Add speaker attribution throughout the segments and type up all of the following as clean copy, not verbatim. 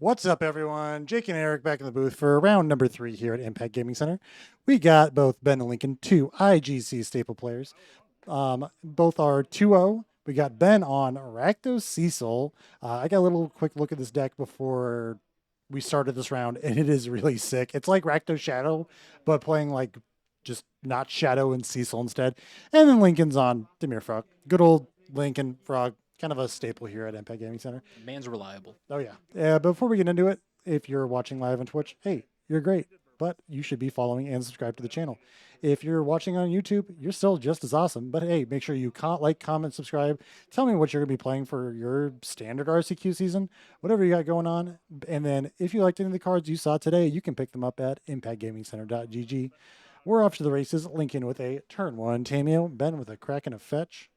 Speaker 1: What's up, everyone? Jake and Eric back in the booth for round number 3 here at Impact Gaming Center. We got both Ben and Lincoln, two IGC staple players. Both are 2-0. We got Ben on Rakdos Cecil. I got a little quick look at this deck before we started this round, and it is really sick. It's like Rakdos Shadow, but playing like just not Shadow and Cecil instead. And then Lincoln's on Dimir Frog. Good old Lincoln Frog, kind of a staple here at Impact Gaming Center.
Speaker 2: Man's reliable.
Speaker 1: Oh yeah. Before we get into it, if you're watching live on Twitch, hey, you're great, but you should be following and subscribe to the channel. If you're watching on YouTube, you're still just as awesome. But hey, make sure you like, comment, subscribe. Tell me what you're gonna be playing for your standard RCQ season, whatever you got going on. And then if you liked any of the cards you saw today, you can pick them up at impactgamingcenter.gg. We're off to the races. Lincoln with a turn 1 Tameo, Ben with a Kraken of Fetch.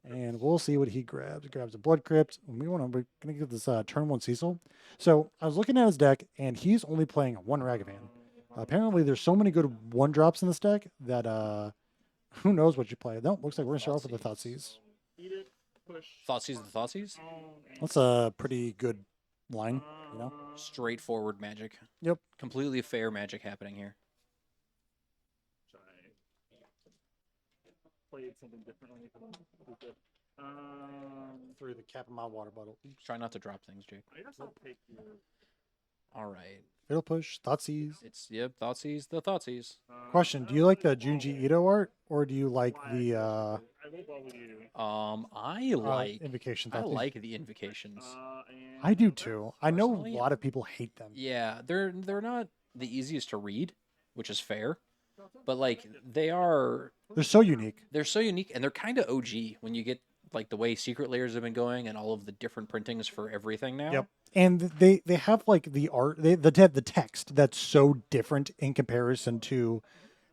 Speaker 1: And we'll see what he grabs. He grabs a Blood Crypt. We're going to get this turn 1 Cecil. So I was looking at his deck, and he's only playing one Ragavan. Apparently, there's so many good 1-drops in this deck that who knows what you play. No, looks like we're going to start off with the Thoughtseize.
Speaker 2: Thoughtseize the Thoughtseize?
Speaker 1: That's a pretty good line, you know?
Speaker 2: Straightforward magic.
Speaker 1: Yep.
Speaker 2: Completely fair magic happening here.
Speaker 3: Played something differently.
Speaker 1: Through the cap of my water bottle.
Speaker 2: Try not to drop things, Jake.
Speaker 3: I guess I'll take your.
Speaker 2: All right.
Speaker 1: Fatal Push, Thoughtseize.
Speaker 2: It's, yep, Thoughtseize the Thoughtseize.
Speaker 1: Question, do you like the Junji Ito art, or do you like the
Speaker 3: I will bubble you.
Speaker 2: I like
Speaker 1: Invocation
Speaker 2: I
Speaker 1: Thoughtseize?
Speaker 2: like the invocations.
Speaker 1: I do too. I know a lot of people hate them.
Speaker 2: Yeah, they're not the easiest to read, which is fair. But like they're
Speaker 1: so unique.
Speaker 2: They're so unique, and they're kind of OG when you get like the way secret layers have been going and all of the different printings for everything now.
Speaker 1: Yep. And they have like the art, the text that's so different in comparison to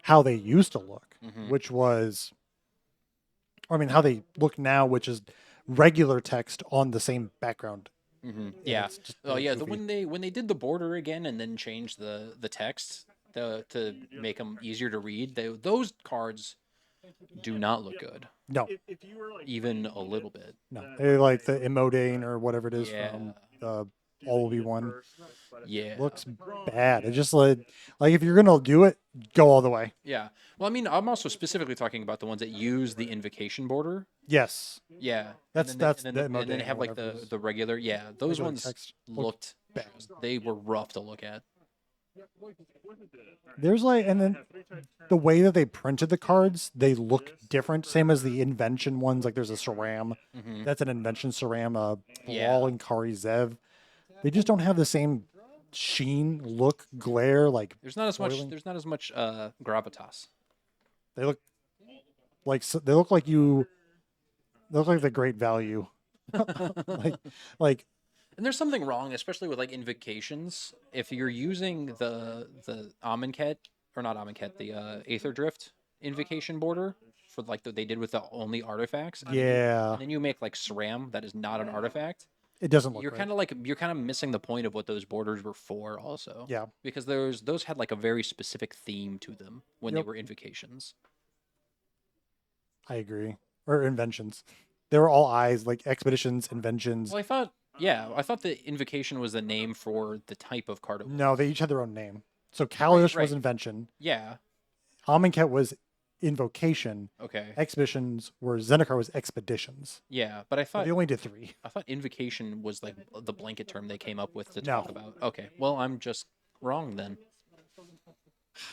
Speaker 1: how they used to look, which was, I mean, how they look now, which is regular text on the same background.
Speaker 2: Yeah. Oh yeah.
Speaker 1: Goofy.
Speaker 2: When they did the border again and then changed the text to make them easier to read, those cards do not look good.
Speaker 1: No,
Speaker 3: If you were like
Speaker 2: Even a little bit.
Speaker 1: no, they like the Emodane or whatever it is
Speaker 2: Yeah.
Speaker 1: from All Will Be One.
Speaker 2: Yeah.
Speaker 1: Looks bad. It's just like if you're gonna do it, go all the way.
Speaker 2: Yeah. Well, I mean, I'm also specifically talking about the ones that use the invocation border.
Speaker 1: Yes,
Speaker 2: Yeah.
Speaker 1: That's
Speaker 2: and
Speaker 1: the
Speaker 2: then they
Speaker 1: Modern
Speaker 2: have like
Speaker 1: whatever it is.
Speaker 2: the regular. Yeah, those
Speaker 1: Regular
Speaker 2: ones
Speaker 1: text
Speaker 2: looked
Speaker 1: bad.
Speaker 2: They were rough to look at.
Speaker 1: There's like, and then the way that they printed the cards, they look different. Same as the invention ones. Like there's a Saram. That's an invention Saram.
Speaker 2: Yeah.
Speaker 1: Brawl and Kari Zev. They just don't have the same sheen, look, glare. Like
Speaker 2: There's not as much.
Speaker 1: foiling.
Speaker 2: There's not as much gravitas.
Speaker 1: They look like they look like you. They look like the great value. like
Speaker 2: And there's something wrong, especially with like invocations. If you're using the Amonkhet or not Amonkhet, the Aether Drift invocation border for like they did with the only artifacts.
Speaker 1: yeah,
Speaker 2: And then you make like SRAM that is not an artifact.
Speaker 1: it doesn't look.
Speaker 2: You're
Speaker 1: right.
Speaker 2: kind of missing the point of what those borders were for, also.
Speaker 1: Yeah.
Speaker 2: Because those had like a very specific theme to them when they
Speaker 1: Yep.
Speaker 2: were invocations.
Speaker 1: I agree. Or inventions. They were all eyes, like expeditions, inventions.
Speaker 2: Well, I thought the invocation was the name for the type of card it was.
Speaker 1: No, they each had their own name. So Kalish
Speaker 2: right.
Speaker 1: was invention.
Speaker 2: Yeah.
Speaker 1: Amonkhet was invocation.
Speaker 2: Okay.
Speaker 1: Expeditions were Zendikar was expeditions.
Speaker 2: Yeah, but I
Speaker 1: But
Speaker 2: thought
Speaker 1: they only did 3.
Speaker 2: invocation was like the blanket term they came up with to
Speaker 1: No.
Speaker 2: talk about. Okay. Well, I'm just wrong then.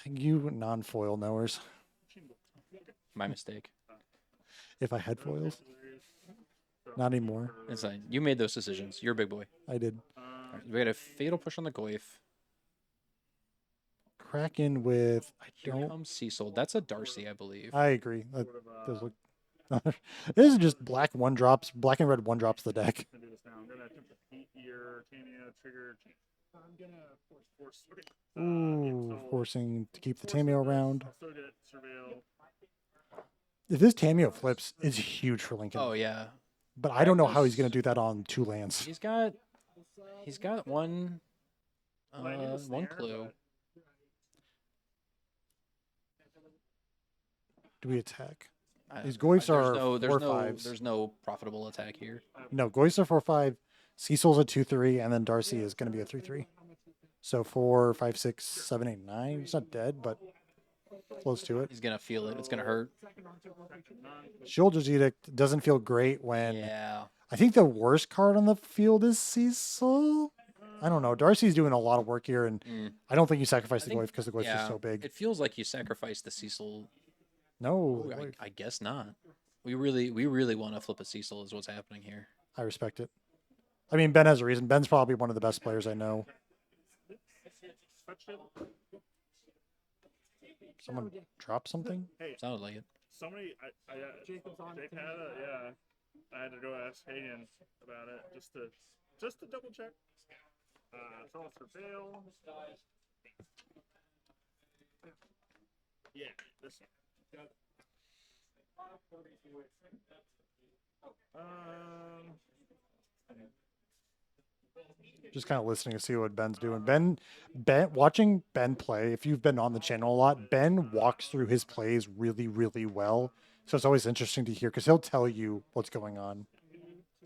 Speaker 1: You non-foil knowers.
Speaker 2: My mistake.
Speaker 1: If I had foils. Not anymore.
Speaker 2: It's fine. You made those decisions. You're a big boy.
Speaker 1: I did.
Speaker 2: All right, we had a fatal push on the Goyf.
Speaker 1: Kraken with
Speaker 2: Here comes Cecil. That's a Darcy, I believe.
Speaker 1: I agree. That does look this is just black 1-drops, black and red 1-drops the deck.
Speaker 3: I'm gonna do this now. I'm gonna attempt to beat your Tamiya trigger. I'm gonna force. Okay.
Speaker 1: Ooh,
Speaker 3: so
Speaker 1: forcing to keep the
Speaker 3: force
Speaker 1: Tameo
Speaker 3: this,
Speaker 1: around.
Speaker 3: I'll still get surveil.
Speaker 1: If this Tameo flips, it's huge for Lincoln.
Speaker 2: Oh yeah.
Speaker 1: But I don't know how he's going to do that on 2 lands.
Speaker 2: He's got one
Speaker 3: Well, I knew the
Speaker 2: one
Speaker 3: snare,
Speaker 2: clue.
Speaker 3: but-
Speaker 1: Do we attack?
Speaker 2: I-
Speaker 1: These Goyfs
Speaker 2: there's
Speaker 1: are
Speaker 2: no, there's
Speaker 1: 4
Speaker 2: no
Speaker 1: 5s.
Speaker 2: there's no profitable attack here.
Speaker 1: No, Goyfs are 4/5. Cecil's a 2/3, and then Darcy is going to be a 3/3. So 4, 5, 6, 7, 8, 9. He's not dead, but close to it.
Speaker 2: He's gonna feel it. It's gonna hurt.
Speaker 1: Shoulder's Edict doesn't feel great when
Speaker 2: Yeah.
Speaker 1: I think the worst card on the field is Cecil. I don't know. Darcy's doing a lot of work here, and
Speaker 2: Mm.
Speaker 1: I don't think you sacrifice
Speaker 2: I
Speaker 1: the
Speaker 2: think-
Speaker 1: Goyf because the Goyf's
Speaker 2: yeah,
Speaker 1: just so big.
Speaker 2: It feels like you sacrificed the Cecil.
Speaker 1: No,
Speaker 2: Oh,
Speaker 1: Goyf.
Speaker 2: I guess not. We really want to flip a Cecil is what's happening here.
Speaker 1: I respect it. I mean, Ben has a reason. Ben's probably one of the best players I know. Someone dropped something?
Speaker 3: Hey,
Speaker 2: Sounded like it.
Speaker 3: somebody, Jake had a, yeah. I had to go ask Hayden about it just to double check. So it's for bail. Yeah, this one.
Speaker 1: Just kind of listening to see what Ben's doing. Ben, watching Ben play, if you've been on the channel a lot, Ben walks through his plays really, really well. So it's always interesting to hear because he'll tell you what's going on.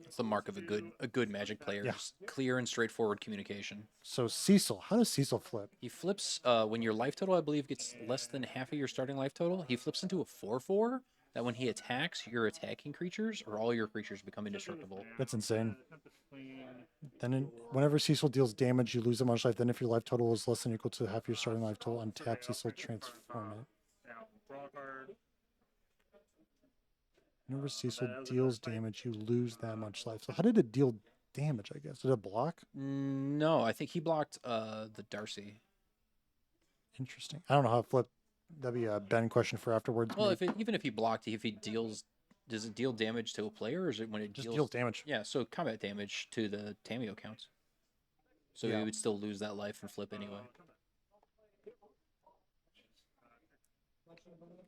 Speaker 2: It's the mark of a good Magic player.
Speaker 1: Yeah.
Speaker 2: Just clear and straightforward communication.
Speaker 1: So Cecil, how does Cecil flip?
Speaker 2: He flips when your life total, I believe, gets less than half of your starting life total. He flips into a 4/4. That when he attacks, your attacking creatures or all your creatures become indestructible.
Speaker 1: That's insane. Then whenever Cecil deals damage, you lose a much life. Then if your life total is less than or equal to half your starting life total, untap Cecil, transform it.
Speaker 3: Yeah, draw a card.
Speaker 1: Whenever Cecil deals damage, you lose that much life. So how did it deal damage, I guess? Did it block?
Speaker 2: No, I think he blocked the Darcy.
Speaker 1: Interesting. I don't know how it flipped. That'd be a Ben question for afterwards.
Speaker 2: Well,
Speaker 1: maybe.
Speaker 2: even if he blocked, if he deals, does it deal damage to a player, or is it when it
Speaker 1: Just
Speaker 2: deals?
Speaker 1: deals damage.
Speaker 2: Yeah, so combat damage to the Tameo counts. So
Speaker 1: Yeah.
Speaker 2: he would still lose that life and flip anyway.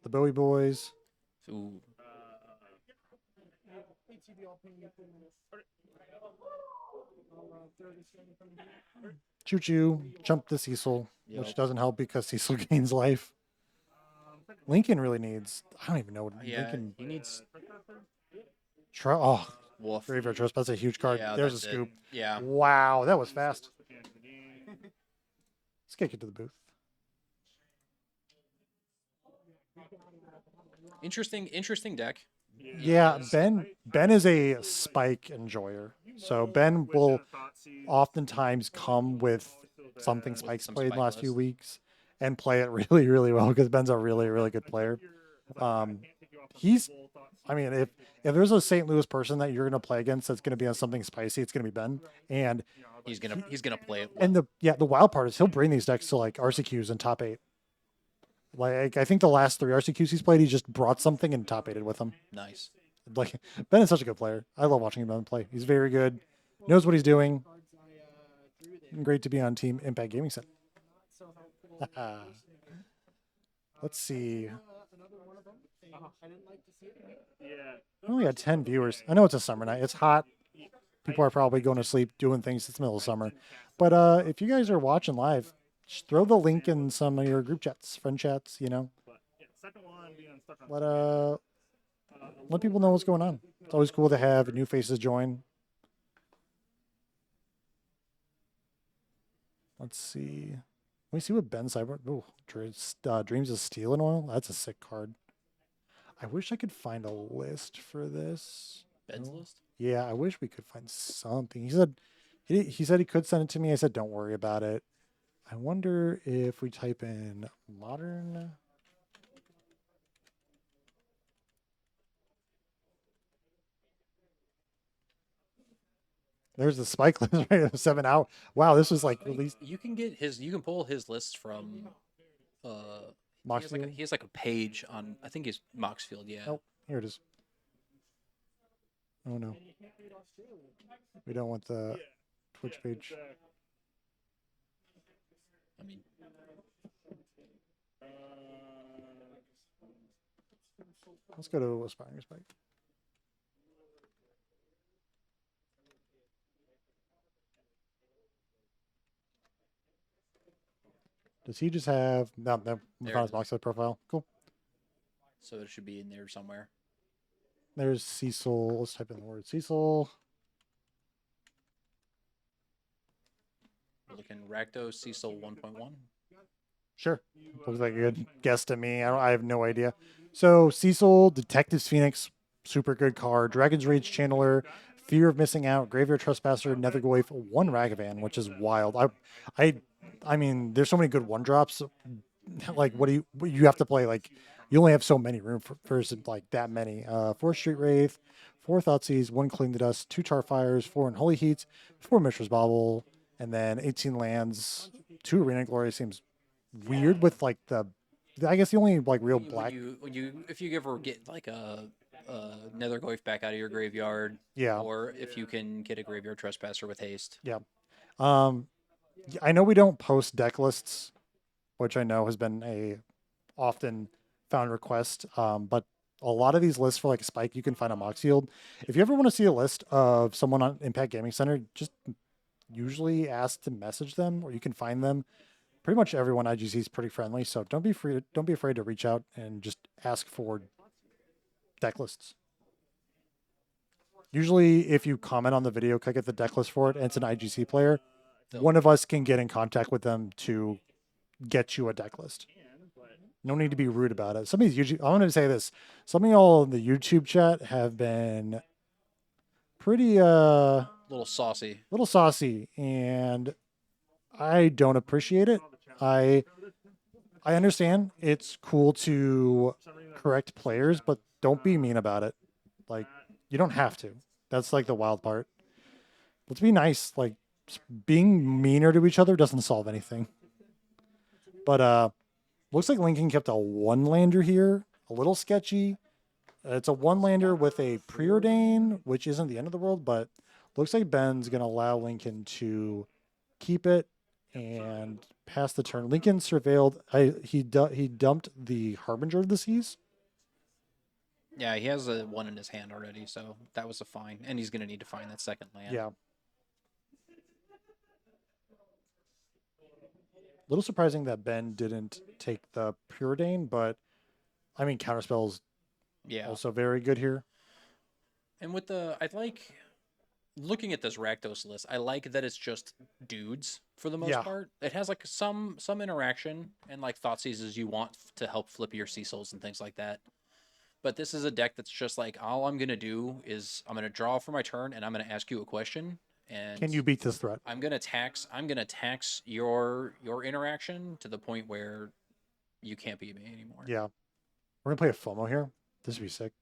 Speaker 1: The Bowie Boys.
Speaker 2: Ooh,
Speaker 1: Choo Choo. Jump the Cecil, which
Speaker 2: Yep.
Speaker 1: doesn't help because Cecil gains life. Lincoln really needs. I don't even know what
Speaker 2: yeah,
Speaker 1: Lincoln.
Speaker 2: he needs
Speaker 1: Oh,
Speaker 2: wolf.
Speaker 1: Graveyard Trust. That's a huge card.
Speaker 2: Yeah,
Speaker 1: There's a
Speaker 2: that's it.
Speaker 1: scoop.
Speaker 2: Yeah,
Speaker 1: Wow, that was fast. Let's kick it to the booth.
Speaker 2: interesting deck.
Speaker 1: Yeah, Ben is a spike enjoyer. So Ben will oftentimes come with something Spike's
Speaker 2: some
Speaker 1: played in the
Speaker 2: spike
Speaker 1: last few
Speaker 2: list.
Speaker 1: weeks and play it really, really well because Ben's a really, really good player. He's, I mean, if there's a St. Louis person that you're going to play against that's going to be on something spicy, it's going to be Ben. And
Speaker 2: He's gonna play it.
Speaker 1: and the wild part is he'll bring these decks to like RCQs and top 8. Like I think the last 3 RCQs he's played, he just brought something and top 8'd with him.
Speaker 2: Nice.
Speaker 1: Like Ben is such a good player. I love watching him play. He's very good, knows what he's doing. Great to be on Team Impact Gaming Center. Let's see. I only got 10 viewers. I know it's a summer night. It's hot. People are probably going to sleep, doing things. It's the middle of summer. But if you guys are watching live, just throw the link in some of your group chats, friend chats. You know, let people know what's going on. It's always cool to have new faces join. Let's see. Let me see what Ben Cyber. Oh, Dreams of Steel and Oil. That's a sick card. I wish I could find a list for this.
Speaker 2: Ben's list.
Speaker 1: Yeah, I wish we could find something. He said he could send it to me. I said don't worry about it. I wonder if we type in modern. There's the spike list right 7 out. Wow, this was like released.
Speaker 2: You can get his. You can pull his lists from.
Speaker 1: Moxfield?
Speaker 2: He has like a page on. I think he's Moxfield. Yeah.
Speaker 1: Nope, here it is. Oh no, we don't want the Twitch page.
Speaker 2: I mean,
Speaker 1: Let's go to Aspiring Spike. Does he just have no? We
Speaker 2: There
Speaker 1: found
Speaker 2: it
Speaker 1: his
Speaker 2: is.
Speaker 1: Moxfield profile. Cool.
Speaker 2: so it should be in there somewhere.
Speaker 1: There's Cecil. Let's type in the word Cecil.
Speaker 2: looking Rakdos Cecil 1.1.
Speaker 1: Sure. Looks like a good guess to me. I have no idea. So Cecil, Detectives Phoenix, super good card. Dragon's Rage Channeler, Fear of Missing Out, Graveyard Trespasser, Nethergoyf, one Ragavan, which is wild. I, I mean, there's so many good one drops. Like, what you have to play? Like, you only have so many room for like that many. 4 Street Wraith, 4 Thoughtseize, 1 Cling to Dust, 2 Charfires, 4 Unholy Heats, 4 Mishra's Bauble, and then 18 lands. 2 Arena Glory seems weird with like I guess the only like real black.
Speaker 2: If you ever get like a Nethergoyf back out of your graveyard,
Speaker 1: Yeah.
Speaker 2: or if you can get a Graveyard Trespasser with haste.
Speaker 1: Yeah. Um, I know we don't post deck lists, which I know has been a often found request. But a lot of these lists for like Spike you can find on Moxield. If you ever want to see a list of someone on Impact Gaming Center, just usually ask to message them, or you can find them. Pretty much everyone IGC is pretty friendly, so don't be afraid to reach out and just ask for deck lists. Usually, if you comment on the video, click at the deck list for it, and it's an IGC player, one of us can get in contact with them to get you a deck list. No need to be rude about it. Some of these YouTube, I want to say this. Some of y'all in the YouTube chat have been pretty
Speaker 2: Little saucy.
Speaker 1: and I don't appreciate it. I understand it's cool to correct players, but don't be mean about it. Like, you don't have to. That's like the wild part. Let's be nice. Like, being meaner to each other doesn't solve anything. But looks like Lincoln kept a 1-lander here. A little sketchy. It's a 1-lander with a preordain, which isn't the end of the world, but looks like Ben's gonna allow Lincoln to keep it and pass the turn. Lincoln surveilled. He dumped the Harbinger of the Seas.
Speaker 2: Yeah, he has a 1 in his hand already, so that was a fine. And he's going to need to find that second land.
Speaker 1: Yeah. A little surprising that Ben didn't take the Preordain, but I mean, Counterspell's
Speaker 2: Yeah.
Speaker 1: also very good here.
Speaker 2: And with I like looking at this Rakdos list. I like that it's just dudes for the most part. It has like some interaction and like thought seizes you want to help flip your Cecils and things like that. But this is a deck that's just like, all I'm going to do is I'm going to draw for my turn and I'm going to ask you a question. And
Speaker 1: can you beat this threat?
Speaker 2: I'm going to tax your interaction to the point where you can't beat me anymore.
Speaker 1: Yeah. We're going to play a FOMO here. This would be sick.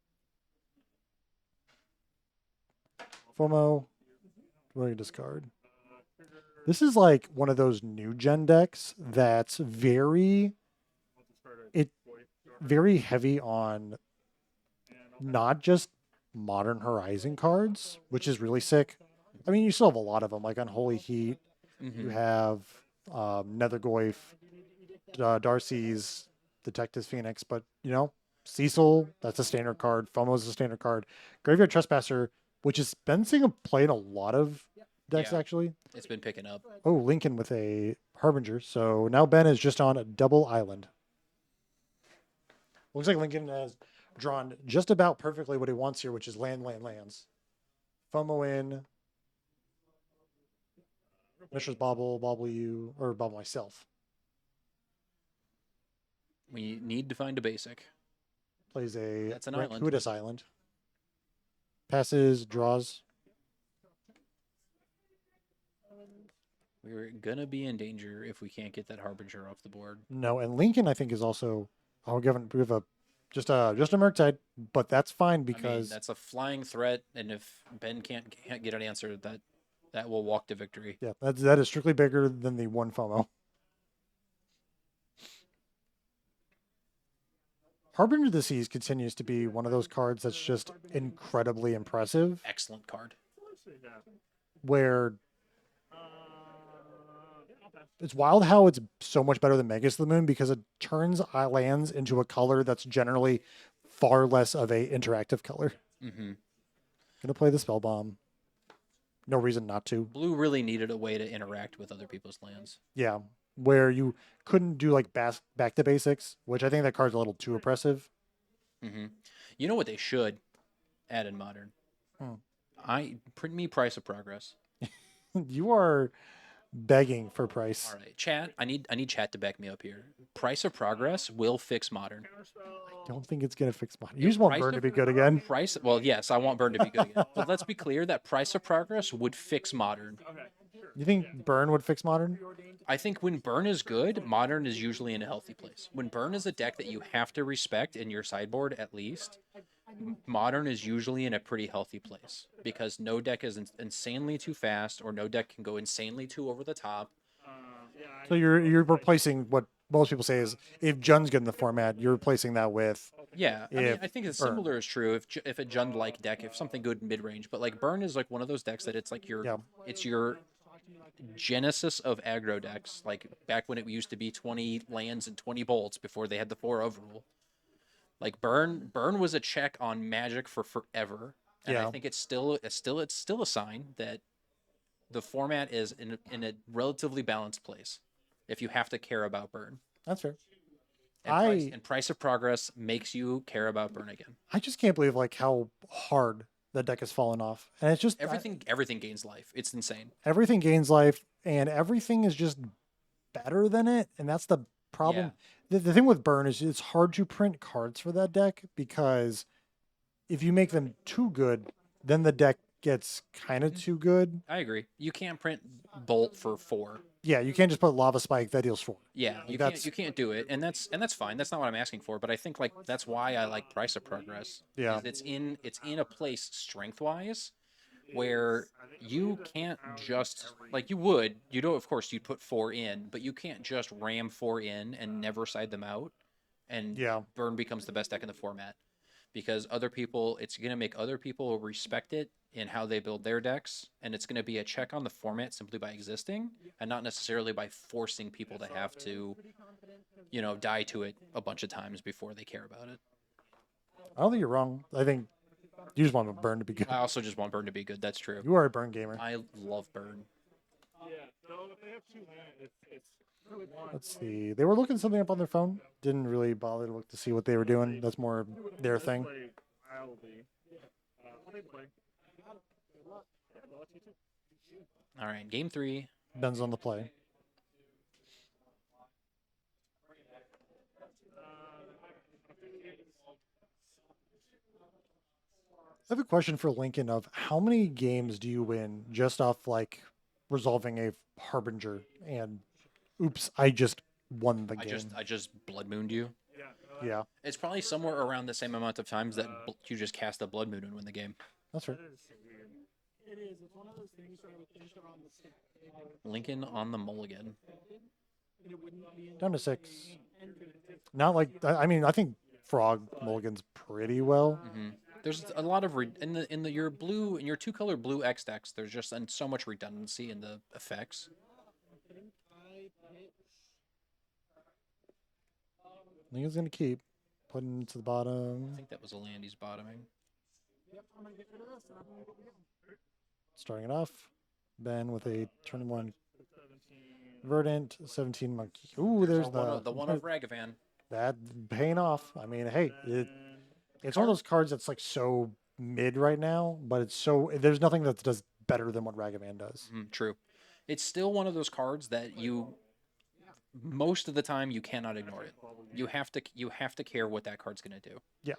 Speaker 1: FOMO. We're going to discard. This is like one of those new gen decks that's very heavy on not just Modern Horizon cards, which is really sick. I mean, you still have a lot of them, like Unholy Heat.
Speaker 2: Mm-hmm.
Speaker 1: You have Nethergoyf, Darcy's, Detectives Phoenix, but you know, Cecil, that's a standard card. FOMO is a standard card. Graveyard Trespasser, which has been seeing a play in a lot of decks actually.
Speaker 2: It's been picking up.
Speaker 1: Oh, Lincoln with a Harbinger. So now Ben is just on a double island. Looks like Lincoln has drawn just about perfectly what he wants here, which is lands. FOMO in. Mishra's Bauble you, or Bauble myself.
Speaker 2: We need to find a basic.
Speaker 1: Plays a
Speaker 2: That's an island.
Speaker 1: Rakdos island. Passes, draws.
Speaker 2: We're gonna be in danger if we can't get that Harbinger off the board.
Speaker 1: No, and Lincoln I think is also. We have a just a Murktide, but that's fine because
Speaker 2: I mean, that's a flying threat, and if Ben can't get an answer, that will walk to victory.
Speaker 1: Yeah, that is strictly bigger than the one FOMO. Harbinger of the Seas continues to be one of those cards that's just incredibly impressive.
Speaker 2: Excellent card.
Speaker 1: Where it's wild how it's so much better than Magus of the Moon because it turns lands into a color that's generally far less of a interactive color.
Speaker 2: Mm-hmm.
Speaker 1: Gonna play the Spell Bomb. No reason not to.
Speaker 2: Blue really needed a way to interact with other people's lands.
Speaker 1: Yeah, where you couldn't do like back to basics, which I think that card's a little too oppressive.
Speaker 2: Mm-hmm. You know what they should add in Modern?
Speaker 1: Hmm.
Speaker 2: Print me Price of Progress.
Speaker 1: You are begging for price.
Speaker 2: All right, chat. I need chat to back me up here. Price of Progress will fix Modern.
Speaker 1: Don't think it's gonna fix mine. You just want
Speaker 2: Price
Speaker 1: Burn to
Speaker 2: of-
Speaker 1: be good again.
Speaker 2: Price. Well, yes, I want Burn to be good again. But let's be clear that Price of Progress would fix Modern.
Speaker 1: You think Burn would fix Modern?
Speaker 2: I think when Burn is good, Modern is usually in a healthy place. When Burn is a deck that you have to respect in your sideboard at least, Modern is usually in a pretty healthy place because no deck is insanely too fast or no deck can go insanely too over the top.
Speaker 1: So you're replacing what most people say is if Jun's good in the format, you're replacing that with
Speaker 2: Yeah, I mean,
Speaker 1: if
Speaker 2: I think it's
Speaker 1: Burn.
Speaker 2: similar is true if a Jund like deck, if something good mid range, but like Burn is like one of those decks that it's like
Speaker 1: Yeah.
Speaker 2: it's your genesis of aggro decks, like back when it used to be 20 lands and 20 bolts before they had the 4 overrule. Like Burn was a check on Magic for forever, and I
Speaker 1: Yeah.
Speaker 2: think it's still a sign that the format is in a relatively balanced place. If you have to care about Burn,
Speaker 1: That's fair.
Speaker 2: and Price of Progress makes you care about Burn again.
Speaker 1: I just can't believe like how hard the deck has fallen off, and it's just
Speaker 2: Everything gains life. It's insane.
Speaker 1: everything gains life, and everything is just better than it, and that's the problem. The thing with Burn is it's hard to print cards for that deck because if you make them too good, then the deck gets kind of too good.
Speaker 2: I agree. You can't print Bolt for 4.
Speaker 1: Yeah, you can't just put Lava Spike that deals 4.
Speaker 2: Yeah,
Speaker 1: that's-
Speaker 2: you can't do it, and that's fine. That's not what I'm asking for. But I think like that's why I like Price of Progress.
Speaker 1: Yeah.
Speaker 2: is it's in a place strength wise where you can't just like you don't of course you'd put 4 in, but you can't just ram 4 in and never side them out, and
Speaker 1: Yeah.
Speaker 2: Burn becomes the best deck in the format because other people it's gonna make other people respect it in how they build their decks, and it's going to be a check on the format simply by existing and not necessarily by forcing people to have to, die to it a bunch of times before they care about it.
Speaker 1: I don't think you're wrong. I think you just want Burn to be good.
Speaker 2: I also just want Burn to be good. That's true.
Speaker 1: You are a Burn gamer.
Speaker 2: I love Burn.
Speaker 3: Yeah, so if they have 2 land, it's really one.
Speaker 1: Let's see. They were looking something up on their phone. Didn't really bother to look to see what they were doing. That's more their thing.
Speaker 3: Play wildly. They play. Yeah, they'll let you too.
Speaker 2: All right, game 3.
Speaker 1: Ben's on the play. I have a question for Lincoln of how many games do you win just off like resolving a Harbinger and oops, I just won the game.
Speaker 2: I just Blood Mooned you.
Speaker 3: Yeah.
Speaker 1: Yeah,
Speaker 2: It's probably somewhere around the same amount of times that you just cast a Blood Moon and win the game.
Speaker 1: that's right.
Speaker 3: That is weird.
Speaker 4: It is. It's one of those things where I would think they're on the same table,
Speaker 2: Lincoln on the mulligan.
Speaker 4: and it wouldn't be
Speaker 1: Down to 6.
Speaker 4: ended.
Speaker 1: Not like I mean I think Frog mulligans pretty well.
Speaker 2: There's a lot of in your blue in your 2-color blue X decks. There's just so much redundancy in the effects.
Speaker 4: I pitch.
Speaker 1: Lincoln's gonna keep putting it to the
Speaker 2: I
Speaker 1: bottom,
Speaker 2: think that was a land he's bottoming.
Speaker 4: Yep, I'm gonna get rid of this, and I'm gonna get rid of it.
Speaker 1: starting it off. Ben with a turn 1
Speaker 3: 17.
Speaker 1: Verdant, 17 Monkey. Ooh, there's
Speaker 2: the one of Ragavan.
Speaker 1: that paying off. I mean, hey,
Speaker 3: And
Speaker 1: it's one of those cards that's like so mid right now, but it's so there's nothing that does better than what Ragavan does.
Speaker 2: True. It's still one of those cards that you most of the time you cannot ignore it. You have to care what that card's going to do.
Speaker 1: Yeah,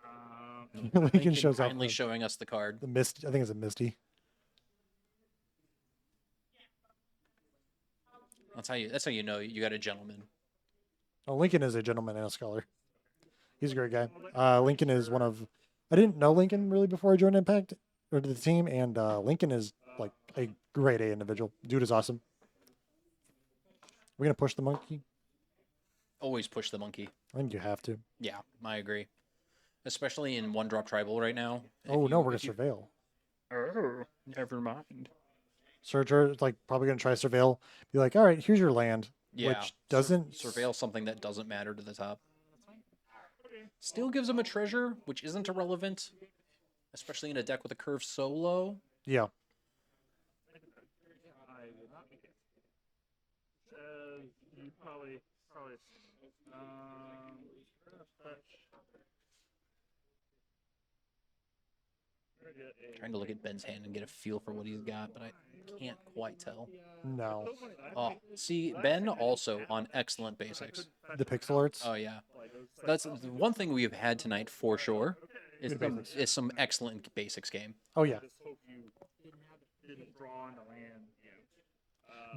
Speaker 3: um,
Speaker 1: Lincoln shows up.
Speaker 2: Finally showing us the card.
Speaker 1: The Misty, I think it's a Misty.
Speaker 2: That's how you know you got a gentleman.
Speaker 1: Oh, Lincoln is a gentleman and a scholar. He's a great guy. Lincoln is one of. I didn't know Lincoln really before I joined Impact or the team, and Lincoln is like a grade A individual. Dude is awesome. We're gonna push the monkey.
Speaker 2: Always push the monkey.
Speaker 1: I think you have to.
Speaker 2: Yeah, I agree. Especially in 1-drop tribal right now.
Speaker 1: Oh no, we're gonna surveil.
Speaker 2: Oh, never mind.
Speaker 1: Searcher is like probably gonna try surveil. Be like, all right, here's your land,
Speaker 2: Yeah.
Speaker 1: which doesn't
Speaker 2: Surveil something that doesn't matter to the top. Still gives him a treasure, which isn't irrelevant, especially in a deck with a curve so low.
Speaker 1: Yeah,
Speaker 3: I did not make it. You probably. Touch.
Speaker 2: Trying to look at Ben's hand and get a feel for what he's got, but can't quite tell.
Speaker 1: No.
Speaker 2: Oh, see, Ben also on excellent basics.
Speaker 1: The pixel arts.
Speaker 2: Oh yeah, that's the one thing we have had tonight for sure. Is
Speaker 1: Good
Speaker 2: some
Speaker 1: basics.
Speaker 2: is some excellent basics game.
Speaker 1: Oh yeah.
Speaker 3: Just hope you didn't draw on the land.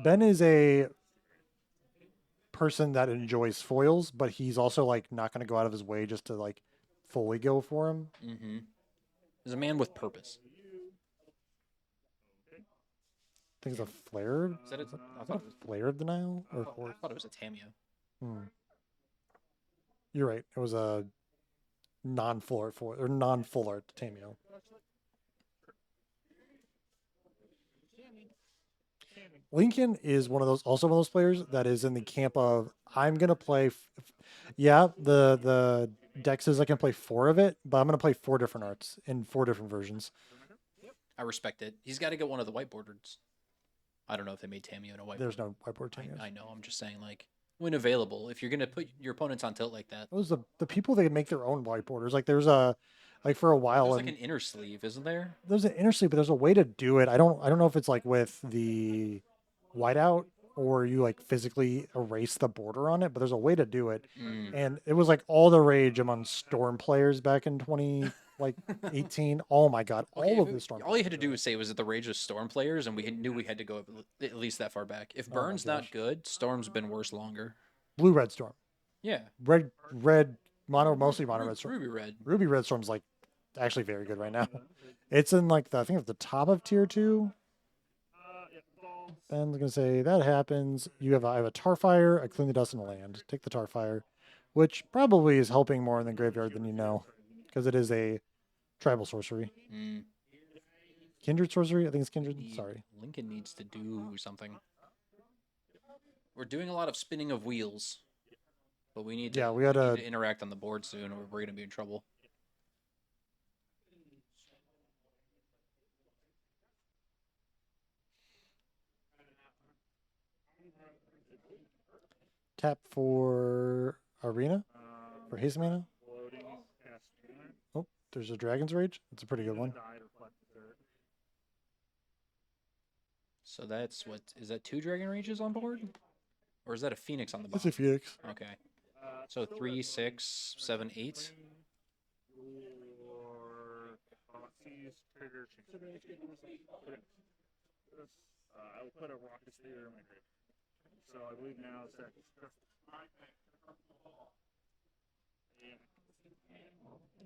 Speaker 1: Ben is a person that enjoys foils, but he's also like not going to go out of his way just to like fully go for him.
Speaker 2: Mm-hmm. He's a man with purpose.
Speaker 1: I think it's a flare.
Speaker 2: Is that it? I
Speaker 1: Is that
Speaker 2: thought
Speaker 1: a flare of denial or
Speaker 2: I
Speaker 1: force?
Speaker 2: thought it was a Tamio.
Speaker 1: You're right. It was a non-full art for or non-full art Tamio. Lincoln is one of those also one of those players that is in the camp of I'm gonna play. Yeah, the deck says I can play 4 of it, but I'm gonna play 4 different arts in 4 different versions.
Speaker 2: I respect it. He's got to get one of the whiteboarders. I don't know if they made Tamio in a whiteboard.
Speaker 1: There's no whiteboard Tamios.
Speaker 2: I know. I'm just saying, like, when available, if you're gonna put your opponents on tilt like that,
Speaker 1: Those the people that make their own whiteboarders. Like there's a like for a while
Speaker 2: there's
Speaker 1: and
Speaker 2: like an inner sleeve, isn't there?
Speaker 1: there's an inner sleeve, but there's a way to do it. I don't know if it's like with the whiteout or you like physically erase the border on it, but there's a way to do it.
Speaker 2: Mm.
Speaker 1: And it was like all the rage among Storm players back in 20 like 18. Oh my god,
Speaker 2: Okay,
Speaker 1: all of
Speaker 2: if
Speaker 1: the
Speaker 2: it-
Speaker 1: Storm.
Speaker 2: all you had
Speaker 1: players
Speaker 2: to do
Speaker 1: did
Speaker 2: was say was it the rage of Storm players, and we knew we had to go at least that far back. If
Speaker 1: Oh my
Speaker 2: Burn's not
Speaker 1: gosh.
Speaker 2: good, Storm's been worse longer.
Speaker 1: it. Blue red Storm,
Speaker 2: Yeah.
Speaker 1: red mono, mostly mono
Speaker 2: Ru-
Speaker 1: red Storm.
Speaker 2: Ruby red.
Speaker 1: Ruby red Storm's like actually very good right now. It's in like I think at the top of tier 2. Ben's gonna say that happens. I have a Tarfire, a Clean the Dust, and a land. Take the Tarfire, which probably is helping more in the graveyard than you know, because it is a tribal sorcery.
Speaker 2: Mm.
Speaker 1: Kindred sorcery? I think it's kindred.
Speaker 2: Need-
Speaker 1: Sorry.
Speaker 2: Lincoln needs to do something. We're doing a lot of spinning of wheels, but we need to,
Speaker 1: Yeah, we gotta-
Speaker 2: need to interact on the board soon, or we're gonna be in trouble.
Speaker 1: Tap for Arena for haste mana.
Speaker 3: Floating past mana.
Speaker 1: Oh, there's a Dragon's Rage. That's a pretty good one.
Speaker 3: Die to reflect the dirt.
Speaker 2: So that's what is that 2 Dragon Rages on board, or is that a Phoenix on the
Speaker 1: That's
Speaker 2: bottom?
Speaker 1: a Phoenix.
Speaker 2: Okay, so 3, 6, 7, 8.
Speaker 3: Or Thoughtseize trigger change. Okay. I will put a Rocket Spear in my grave. So I believe now it's that.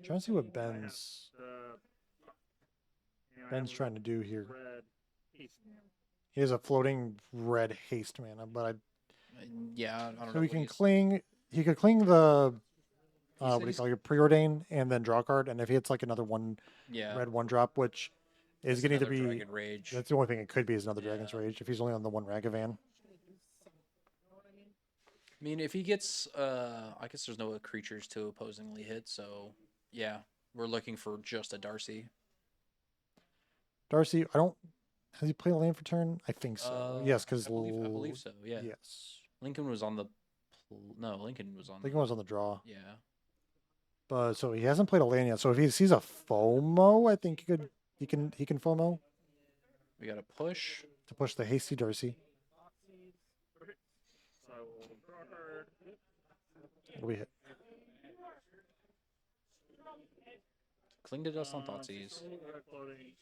Speaker 1: Trying to see what Ben's trying to do here.
Speaker 3: Red haste mana.
Speaker 1: He has a floating red haste mana, but
Speaker 2: Yeah, I don't know.
Speaker 1: so he
Speaker 2: what
Speaker 1: can
Speaker 2: he's-
Speaker 1: cling. He could cling the
Speaker 2: said
Speaker 1: what do you
Speaker 2: he's-
Speaker 1: call it? Preordain and then draw a card. And if he hits like another
Speaker 2: Yeah,
Speaker 1: red 1-drop, which is
Speaker 2: it's
Speaker 1: going to
Speaker 2: another
Speaker 1: be
Speaker 2: Dragon Rage.
Speaker 1: that's the only thing it could be is another Dragon's
Speaker 2: Yeah.
Speaker 1: Rage if he's only on the 1 Ragavan.
Speaker 2: I mean, if he gets, I guess there's no creatures to opposingly hit, so yeah, we're looking for just a Darcy.
Speaker 1: Darcy, has he played a land for turn? I think so. Yes, because
Speaker 2: I believe so. Yeah.
Speaker 1: Yes,
Speaker 2: Lincoln was on the, no, Lincoln was on.
Speaker 1: Lincoln was on the draw,
Speaker 2: Yeah.
Speaker 1: but so he hasn't played a land yet. So if he sees a FOMO, I think he can FOMO
Speaker 2: We got a push.
Speaker 1: to push the hasty Darcy.
Speaker 3: So I will draw a card.
Speaker 1: What do we hit?
Speaker 2: Cling to dust on Thoughtseize.
Speaker 3: Red floating.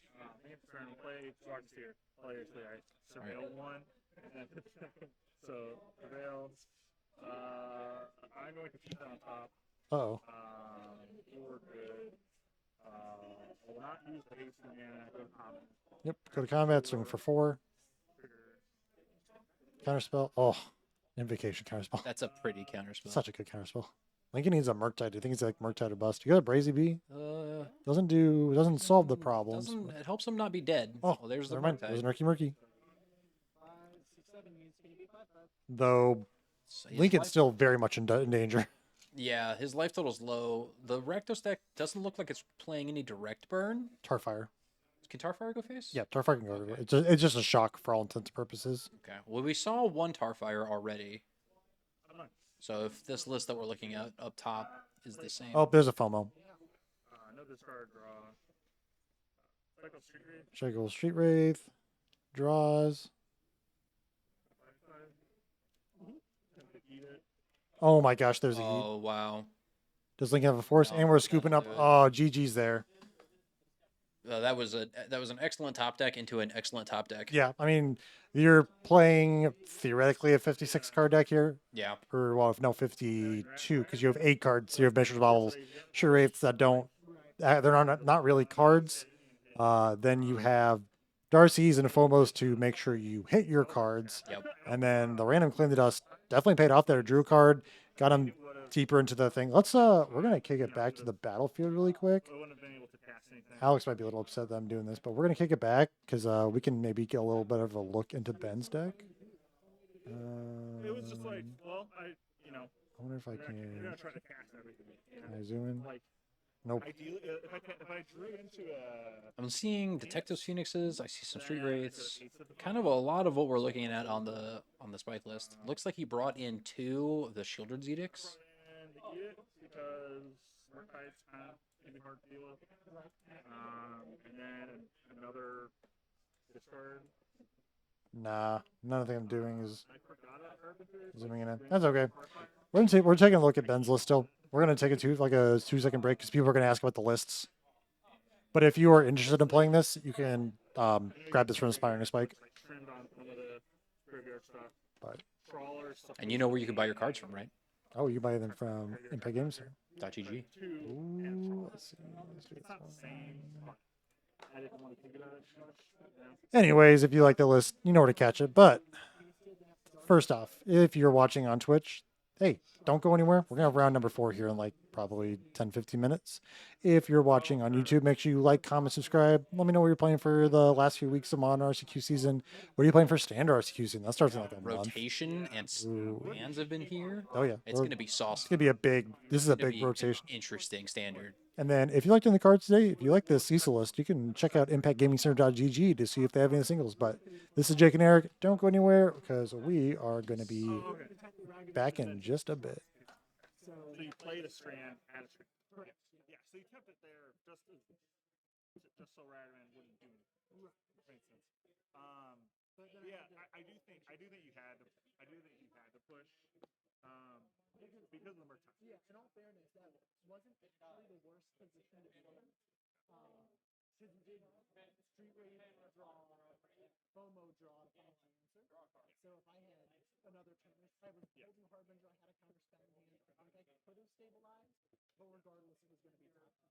Speaker 3: Main turn play Rocket Spear. Obviously, I surveil one. So prevail. I'm going to keep that on top.
Speaker 1: Uh-oh.
Speaker 3: We're good. I will not use the haste mana. Go to common.
Speaker 1: Yep. Go to combat. Swing for 4. Counterspell. Oh, invocation counterspell.
Speaker 2: That's a pretty counterspell.
Speaker 1: Such a good counterspell. Lincoln needs a Murktide. I think it's like Murktide or bust. You got a Brazy Bee. Doesn't solve the problems.
Speaker 2: Doesn't, it helps him not be dead.
Speaker 1: Oh,
Speaker 2: well, there's the
Speaker 1: never mind. It was
Speaker 2: Murktide.
Speaker 1: an Murky Murky.
Speaker 4: 5, 6, 7 units gonna be 5/5.
Speaker 1: Though
Speaker 2: So his
Speaker 1: Lincoln's
Speaker 2: life-
Speaker 1: still very much in danger.
Speaker 2: Yeah, his life total's low. The Rakdos deck doesn't look like it's playing any direct burn.
Speaker 1: Tarfire.
Speaker 2: Can Tarfire go face?
Speaker 1: Yeah, Tarfire can go everywhere.
Speaker 2: Okay.
Speaker 1: It's just a shock for all intents and purposes.
Speaker 2: Okay. Well, we saw one Tarfire already. So if this list that we're looking at up top is the same.
Speaker 1: Oh, there's a FOMO.
Speaker 3: No discard draw. Cycle Street Raid.
Speaker 1: Shackle Street Wraith. Draws.
Speaker 3: Eat it.
Speaker 1: Oh my gosh, there's a heat.
Speaker 2: Oh wow.
Speaker 1: Does Link have a force?
Speaker 2: No,
Speaker 1: And we're
Speaker 2: it
Speaker 1: scooping up.
Speaker 2: doesn't do it.
Speaker 1: Oh, GG's there.
Speaker 2: That was an excellent top deck into an excellent top deck.
Speaker 1: Yeah, I mean, you're playing theoretically a 56 card deck here.
Speaker 2: Yeah.
Speaker 1: Or, well, if no, 52, because you have 8 cards. So you have Measures, Bobbles, Charades that don't, they're not really cards. Then you have Darcy's and Phomos to make sure you hit your cards.
Speaker 2: Yep.
Speaker 1: And then the random Claim the Dust definitely paid off there. Drew a card, got him deeper into the thing. We're gonna kick it back to the battlefield really quick.
Speaker 3: I wouldn't have been able to cast anything.
Speaker 1: Alex might be a little upset that I'm doing this, but we're gonna kick it back because we can maybe get a little bit of a look into Ben's deck.
Speaker 3: It was just like, well, I
Speaker 1: wonder if I
Speaker 3: you're
Speaker 1: can.
Speaker 3: gonna try to cast everything.
Speaker 1: Can I zoom in?
Speaker 3: Like,
Speaker 1: Nope.
Speaker 3: ideally, if I drew into a
Speaker 2: I'm seeing Detectives Phoenixes. I see some Street Wraiths. Kind of a lot of what we're looking at on the spike list. Looks like he brought in 2 of the Shieldred's Edicts.
Speaker 3: and eat it because Murkite's kind of maybe hard to deal with. And then another discard.
Speaker 1: Nah, none of the thing I'm doing is
Speaker 3: I forgot about Arbiter.
Speaker 1: zooming in. That's okay. We're taking a look at Ben's list still. We're gonna take a 2-second break because people are gonna ask about the lists. But if you are interested in playing this, you can grab this from Inspiring a Spike.
Speaker 3: Like trimmed on some of the graveyard stuff.
Speaker 1: But
Speaker 3: Crawlers. Stuff
Speaker 2: And you know where you can buy your cards from, right?
Speaker 1: oh, you buy them from Impact Games here.
Speaker 2: .gg.
Speaker 1: Ooh, let's see.
Speaker 3: It's not the same. But I didn't want to think about it too much.
Speaker 1: Anyways, if you like the list, you know where to catch it. But first off, if you're watching on Twitch, hey, don't go anywhere. We're going to have round number 4 here in like probably 10, 15 minutes. If you're watching on YouTube, make sure you like, comment, subscribe. Let me know what you're playing for the last few weeks of Modern RCQ season. What are you playing for Standard RCQ season? That starts in like a month.
Speaker 2: Rotation and hands have been here.
Speaker 1: Oh, yeah.
Speaker 2: It's going to be saucy.
Speaker 1: It's going to be a big, this is a
Speaker 2: Gonna
Speaker 1: big
Speaker 2: be an
Speaker 1: rotation.
Speaker 2: Interesting standard.
Speaker 1: And then if you liked in the cards today, if you like the Cecil list, you can check out impactgamingcenter.gg to see if they have any singles. But this is Jake and Eric. Don't go anywhere because we are going to be back in just a bit.
Speaker 3: So you played a strand, add a strand. Correct. Yeah. So you kept it there just so Ragman wouldn't do anything. Makes sense. Yeah, I do think you had to push. Because of the Murkite.
Speaker 4: Yeah, in all fairness, that wasn't actually the worst position to be in. Since you did Street Raid draw, FOMO draw to find my answer. So if I had another turn, I was holding Harbinger, I had a counterspell in hand. I think I could have stabilized, but regardless, it was going to be tough.